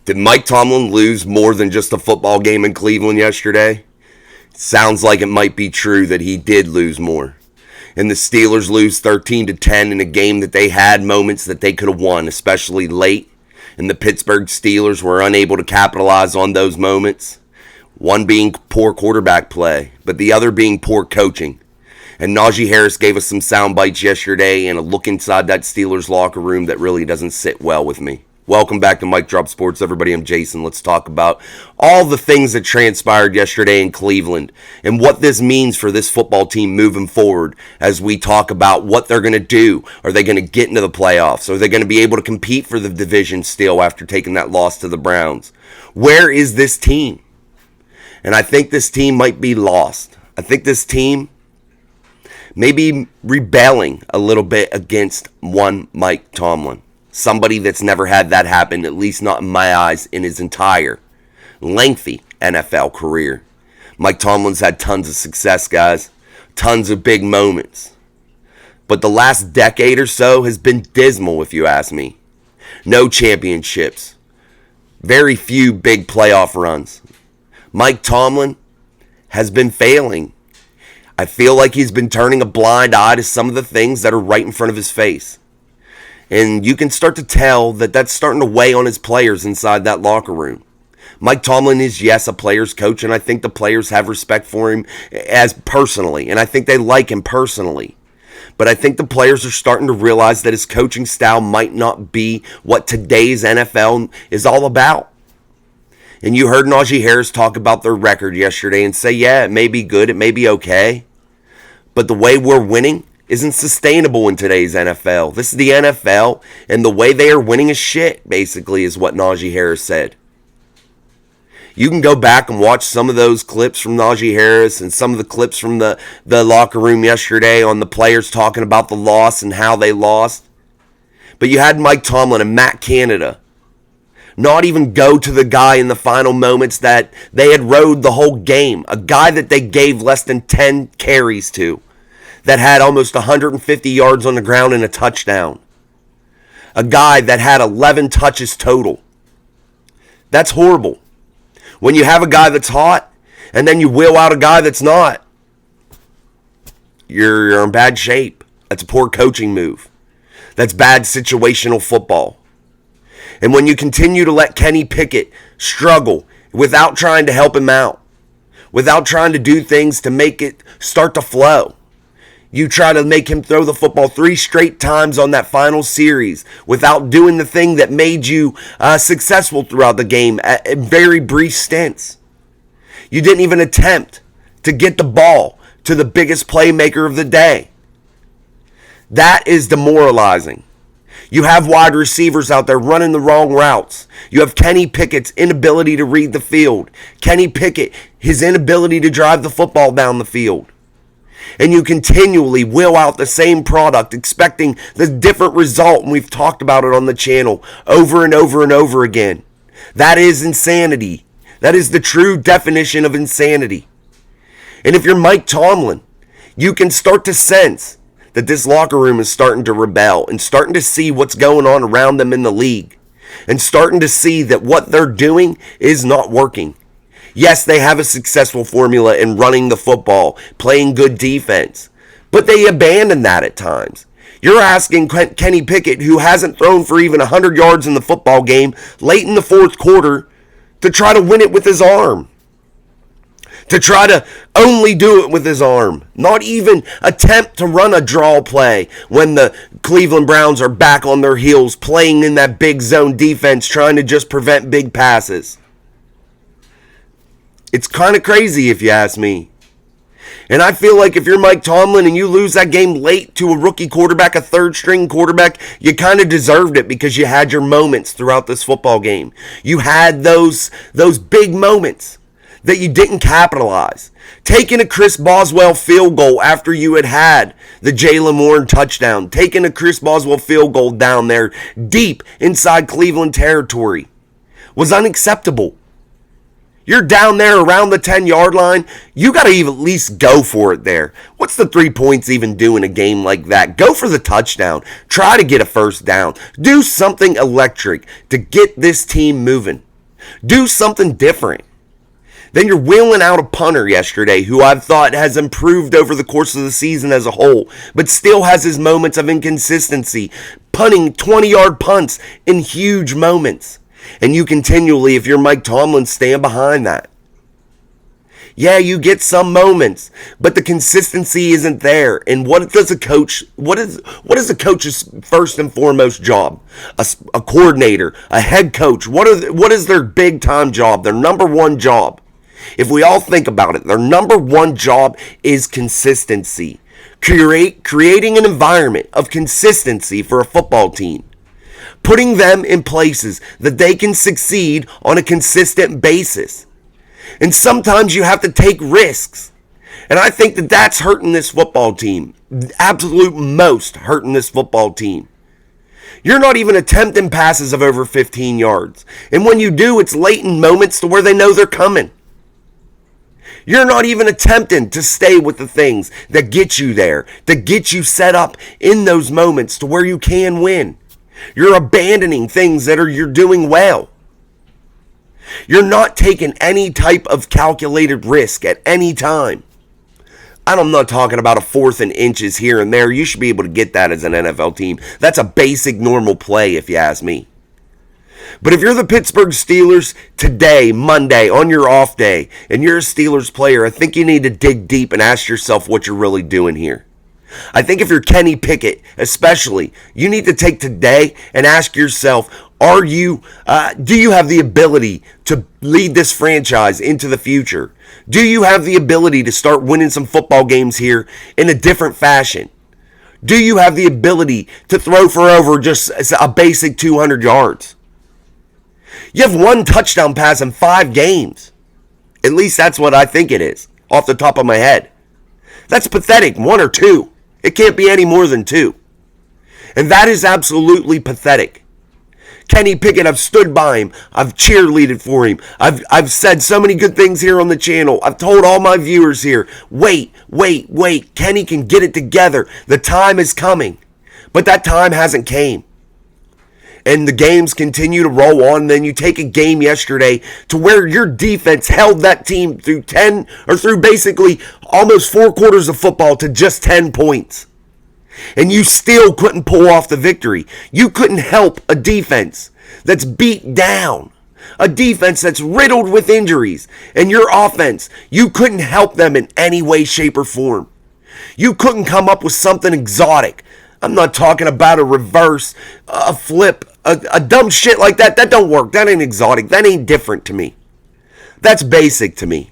Did Mike Tomlin lose more than just a football game in Cleveland yesterday? Sounds like it might be true that he did lose more. And the Steelers lose 13-10 in a game that they had moments that they could have won, especially late. And the Pittsburgh Steelers were unable to capitalize on those moments. One being poor quarterback play, but the other being poor coaching. And Najee Harris gave us some sound bites yesterday and a look inside that Steelers locker room that really doesn't sit well with me. Welcome back to Mike Drop Sports, everybody. I'm Jason. Let's talk about all the things that transpired yesterday in Cleveland and what this means for this football team moving forward as we talk about what they're going to do. Are they going to get into the playoffs? Are they going to be able to compete for the division still after taking that loss to the Browns? Where is this team? And I think this team might be lost. I think this team may be rebelling a little bit against one Mike Tomlin. Somebody that's never had that happen, at least not in my eyes, in his entire lengthy NFL career. Mike Tomlin's had tons of success, guys. Tons of big moments. But the last decade or so has been dismal, if you ask me. No championships. Very few big playoff runs. Mike Tomlin has been failing. I feel like he's been turning a blind eye to some of the things that are right in front of his face. And you can start to tell that that's starting to weigh on his players inside that locker room. Mike Tomlin is, yes, a player's coach, and I think the players have respect for him as personally, and I think they like him personally. But I think the players are starting to realize that his coaching style might not be what today's NFL is all about. And you heard Najee Harris talk about their record yesterday and say, yeah, it may be good, it may be okay, but the way we're winning isn't sustainable in today's NFL. This is the NFL, and the way they are winning is shit, basically, is what Najee Harris said. You can go back and watch some of those clips from Najee Harris and some of the clips from the locker room yesterday on the players talking about the loss and how they lost. But you had Mike Tomlin and Matt Canada not even go to the guy in the final moments that they had rode the whole game, a guy that they gave less than 10 carries to, that had almost 150 yards on the ground and a touchdown. A guy that had 11 touches total. That's horrible. When you have a guy that's hot, and then you wheel out a guy that's not, you're in bad shape. That's a poor coaching move. That's bad situational football. And when you continue to let Kenny Pickett struggle without trying to help him out, without trying to do things to make it start to flow, you try to make him throw the football 3 straight times on that final series without doing the thing that made you successful throughout the game at very brief stints. You didn't even attempt to get the ball to the biggest playmaker of the day. That is demoralizing. You have wide receivers out there running the wrong routes. You have Kenny Pickett's inability to read the field. Kenny Pickett, his inability to drive the football down the field. And you continually wheel out the same product expecting the different result, and we've talked about it on the channel over and over and over again. That is insanity. That is the true definition of insanity. And if you're Mike Tomlin, you can start to sense that this locker room is starting to rebel and starting to see what's going on around them in the league and starting to see that what they're doing is not working. Yes, they have a successful formula in running the football, playing good defense, but they abandon that at times. You're asking Kenny Pickett, who hasn't thrown for even 100 yards in the football game, late in the fourth quarter, to try to win it with his arm. To try to only do it with his arm. Not even attempt to run a draw play when the Cleveland Browns are back on their heels, playing in that big zone defense, trying to just prevent big passes. It's kind of crazy if you ask me. And I feel like if you're Mike Tomlin and you lose that game late to a rookie quarterback, a third-string quarterback, you kind of deserved it because you had your moments throughout this football game. You had those big moments that you didn't capitalize. Taking a Chris Boswell field goal after you had the Jaylen Warren touchdown. Taking a Chris Boswell field goal down there deep inside Cleveland territory was unacceptable. You're down there around the 10-yard line. You got to at least go for it there. What's the 3 points even do in a game like that? Go for the touchdown. Try to get a first down. Do something electric to get this team moving. Do something different. Then you're wheeling out a punter yesterday who I've thought has improved over the course of the season as a whole, but still has his moments of inconsistency, punting 20-yard punts in huge moments. And you continually, if you're Mike Tomlin, stand behind that. Yeah, you get some moments, but the consistency isn't there. And what is a coach's first and foremost job? A coordinator, a head coach. What is their big time job? Their number one job. If we all think about it, their number one job is consistency. Creating an environment of consistency for a football team. Putting them in places that they can succeed on a consistent basis. And sometimes you have to take risks. And I think that that's hurting this football team. Absolute most hurting this football team. You're not even attempting passes of over 15 yards. And when you do, it's late in moments to where they know they're coming. You're not even attempting to stay with the things that get you there, that get you set up in those moments to where you can win. You're abandoning things that you're doing well. You're not taking any type of calculated risk at any time. I'm not talking about a 4th and inches here and there. You should be able to get that as an NFL team. That's a basic normal play if you ask me. But if you're the Pittsburgh Steelers today, Monday, on your off day, and you're a Steelers player, I think you need to dig deep and ask yourself what you're really doing here. I think if you're Kenny Pickett, especially, you need to take today and ask yourself, do you have the ability to lead this franchise into the future? Do you have the ability to start winning some football games here in a different fashion? Do you have the ability to throw for over just a basic 200 yards? You have 1 touchdown pass in 5 games. At least that's what I think it is, off the top of my head. That's pathetic, 1 or 2. It can't be any more than 2. And that is absolutely pathetic. Kenny Pickett, I've stood by him. I've cheerleaded for him. I've said so many good things here on the channel. I've told all my viewers here, wait. Kenny can get it together. The time is coming. But that time hasn't came. And the games continue to roll on. Then you take a game yesterday to where your defense held that team through basically almost 4 quarters of football to just 10 points. And you still couldn't pull off the victory. You couldn't help a defense that's beat down. A defense that's riddled with injuries. And your offense, you couldn't help them in any way, shape, or form. You couldn't come up with something exotic. I'm not talking about a reverse, a flip, a dumb shit like that. That don't work. That ain't exotic. That ain't different to me. That's basic to me.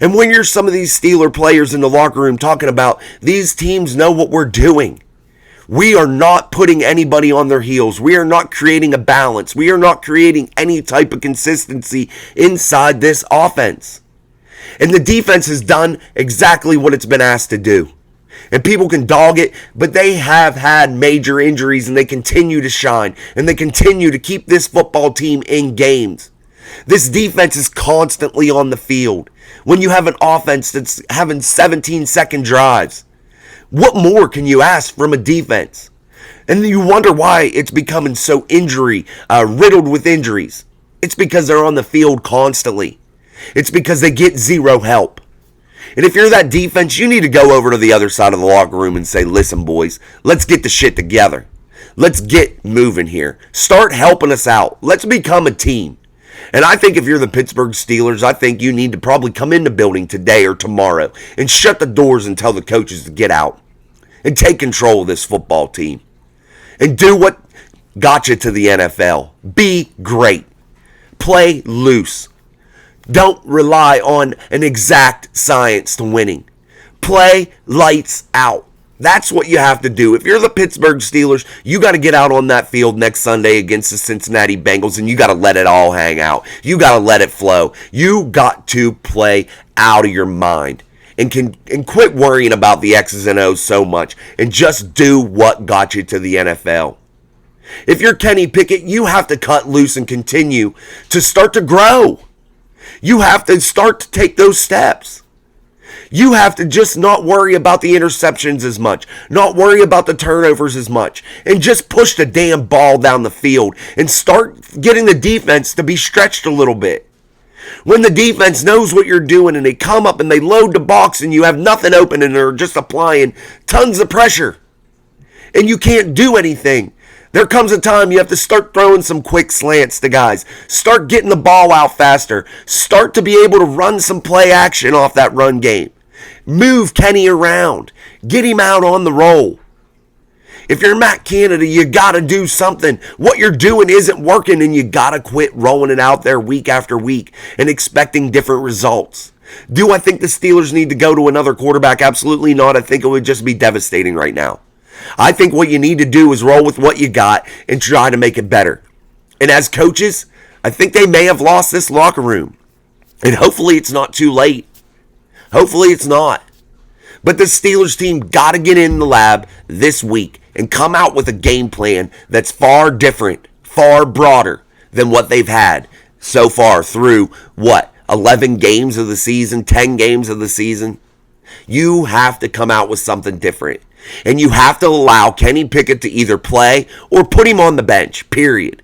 And when you're some of these Steeler players in the locker room talking about these teams know what we're doing. We are not putting anybody on their heels. We are not creating a balance. We are not creating any type of consistency inside this offense. And the defense has done exactly what it's been asked to do. And people can dog it, but they have had major injuries and they continue to shine. And they continue to keep this football team in games. This defense is constantly on the field. When you have an offense that's having 17-second drives, what more can you ask from a defense? And you wonder why it's becoming so riddled with injuries. It's because they're on the field constantly. It's because they get zero help. And if you're that defense, you need to go over to the other side of the locker room and say, listen, boys, let's get the shit together. Let's get moving here. Start helping us out. Let's become a team. And I think if you're the Pittsburgh Steelers, I think you need to probably come in the building today or tomorrow and shut the doors and tell the coaches to get out and take control of this football team and do what got you to the NFL. Be great. Play loose. Don't rely on an exact science to winning. Play lights out. That's what you have to do. If you're the Pittsburgh Steelers, you got to get out on that field next Sunday against the Cincinnati Bengals, and you got to let it all hang out. You got to let it flow. You got to play out of your mind and quit worrying about the X's and O's so much and just do what got you to the NFL. If you're Kenny Pickett, you have to cut loose and continue to start to grow. You have to start to take those steps. You have to just not worry about the interceptions as much, not worry about the turnovers as much, and just push the damn ball down the field and start getting the defense to be stretched a little bit. When the defense knows what you're doing and they come up and they load the box and you have nothing open and they're just applying tons of pressure and you can't do anything, there comes a time you have to start throwing some quick slants to guys. Start getting the ball out faster. Start to be able to run some play action off that run game. Move Kenny around. Get him out on the roll. If you're Matt Canada, you got to do something. What you're doing isn't working, and you got to quit rolling it out there week after week and expecting different results. Do I think the Steelers need to go to another quarterback? Absolutely not. I think it would just be devastating right now. I think what you need to do is roll with what you got and try to make it better. And as coaches, I think they may have lost this locker room. And hopefully it's not too late. Hopefully it's not. But the Steelers team got to get in the lab this week and come out with a game plan that's far different, far broader than what they've had so far through, 11 games of the season, 10 games of the season? You have to come out with something different. And you have to allow Kenny Pickett to either play or put him on the bench, period.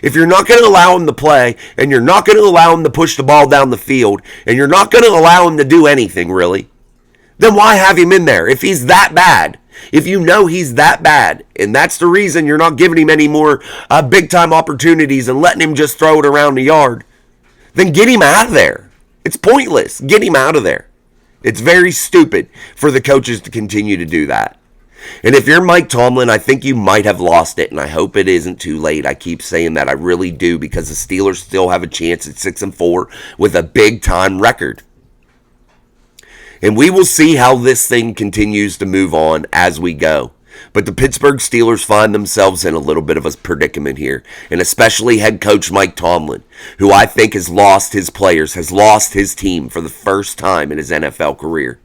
If you're not going to allow him to play, and you're not going to allow him to push the ball down the field, and you're not going to allow him to do anything, really, then why have him in there? If he's that bad, if you know he's that bad, and that's the reason you're not giving him any more big-time opportunities and letting him just throw it around the yard, then get him out of there. It's pointless. Get him out of there. It's very stupid for the coaches to continue to do that. And if you're Mike Tomlin, I think you might have lost it, and I hope it isn't too late. I keep saying that. I really do, because the Steelers still have a chance at 6-4 with a big-time record. And we will see how this thing continues to move on as we go. But the Pittsburgh Steelers find themselves in a little bit of a predicament here, and especially head coach Mike Tomlin, who I think has lost his players, has lost his team for the first time in his NFL career.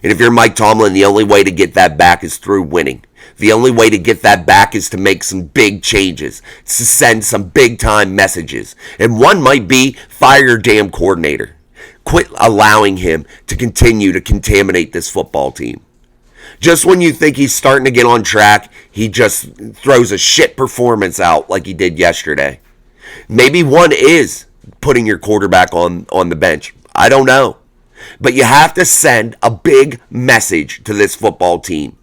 And if you're Mike Tomlin, the only way to get that back is through winning. The only way to get that back is to make some big changes, to send some big-time messages. And one might be fire your damn coordinator. Quit allowing him to continue to contaminate this football team. Just when you think he's starting to get on track, he just throws a shit performance out like he did yesterday. Maybe one is putting your quarterback on the bench. I don't know. But you have to send a big message to this football team.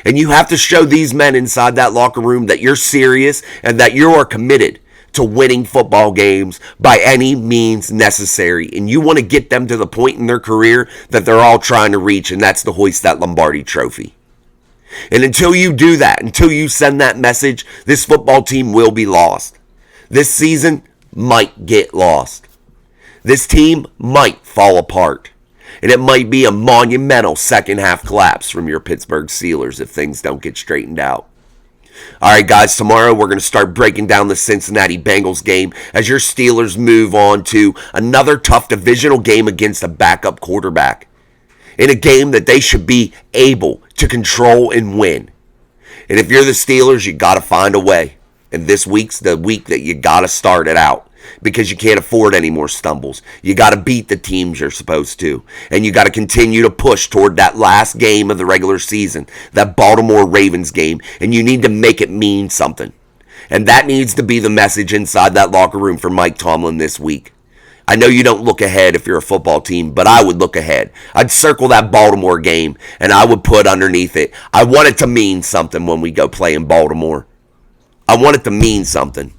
And you have to show these men inside that locker room that you're serious and that you are committed to winning football games by any means necessary. And you want to get them to the point in their career that they're all trying to reach, and that's to hoist that Lombardi trophy. And until you do that, until you send that message, this football team will be lost. This season might get lost. This team might fall apart. And it might be a monumental second half collapse from your Pittsburgh Steelers if things don't get straightened out. All right, guys, tomorrow we're going to start breaking down the Cincinnati Bengals game as your Steelers move on to another tough divisional game against a backup quarterback. In a game that they should be able to control and win. And if you're the Steelers, you got to find a way. And this week's the week that you got to start it out. Because you can't afford any more stumbles. You got to beat the teams you're supposed to. And you got to continue to push toward that last game of the regular season. That Baltimore Ravens game. And you need to make it mean something. And that needs to be the message inside that locker room for Mike Tomlin this week. I know you don't look ahead if you're a football team, but I would look ahead. I'd circle that Baltimore game, and I would put underneath it, I want it to mean something when we go play in Baltimore. I want it to mean something.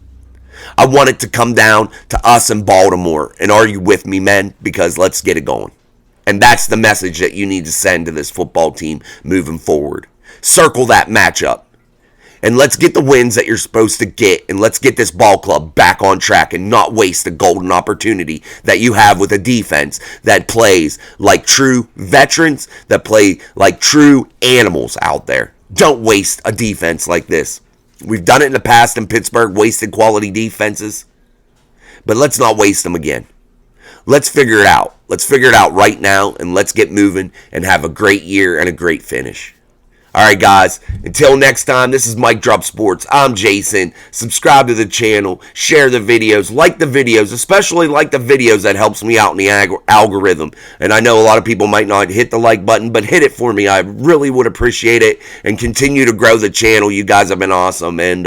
I want it to come down to us in Baltimore. And are you with me, men? Because let's get it going. And that's the message that you need to send to this football team moving forward. Circle that matchup. And let's get the wins that you're supposed to get. And let's get this ball club back on track and not waste the golden opportunity that you have with a defense that plays like true veterans, that play like true animals out there. Don't waste a defense like this. We've done it in the past in Pittsburgh, wasted quality defenses. But let's not waste them again. Let's figure it out. Let's figure it out right now, and let's get moving and have a great year and a great finish. All right, guys. Until next time, this is Mike Drop Sports. I'm Jason. Subscribe to the channel. Share the videos. Like the videos. Especially like the videos. That helps me out in the algorithm. And I know a lot of people might not hit the like button, but hit it for me. I really would appreciate it. And continue to grow the channel. You guys have been awesome. And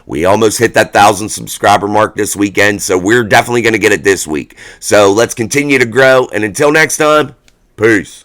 we almost hit that 1,000 subscriber mark this weekend. So we're definitely going to get it this week. So let's continue to grow. And until next time, peace.